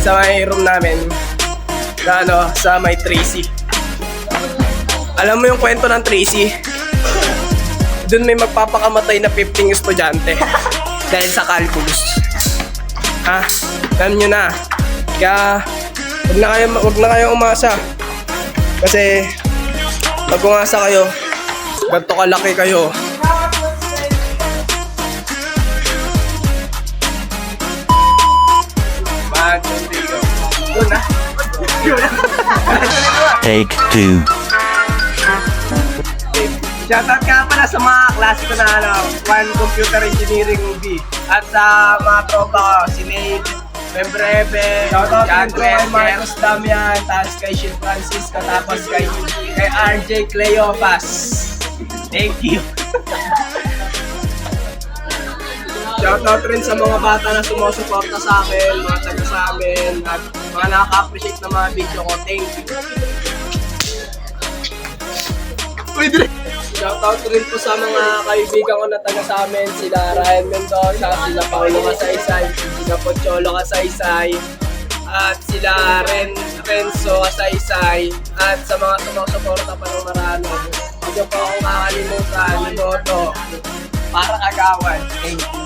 sa may room namin na sa may Tracy. Alam mo yung kwento ng Tracy? Doon may magpapakamatay na 15 estudyante dahil sa calculus. Ha? Alam nyo na. Kaya wag na kayo umasa. Kasi pag umasa kayo, ganito kalaki kayo. Take 2. Shoutout ka pala sa mga klase ko na One Computer Engineering movie. At sa mga tropa ko, si Nate, Membreve, John kay Marcos Damian, tapos kay Shin Francisco, tapos kay RJ Cleopas. Thank you. Shoutout rin sa mga bata na sumusuporta sa akin, mga taga sa amin, at mga nakaka-appreciate ng mga video ko. Thank you. Shoutout rin po sa mga kaibigan ko na taga sa amin, sila Ryan Mendoza, sila Paolo Kasaysay, sila Pocholo Kasaysay, at sila Renzo Kasaysay, at sa mga sumusuporta pa ng marami. Huwag niyo po akong kakalimutan, Boto, para kagawan. Thank you.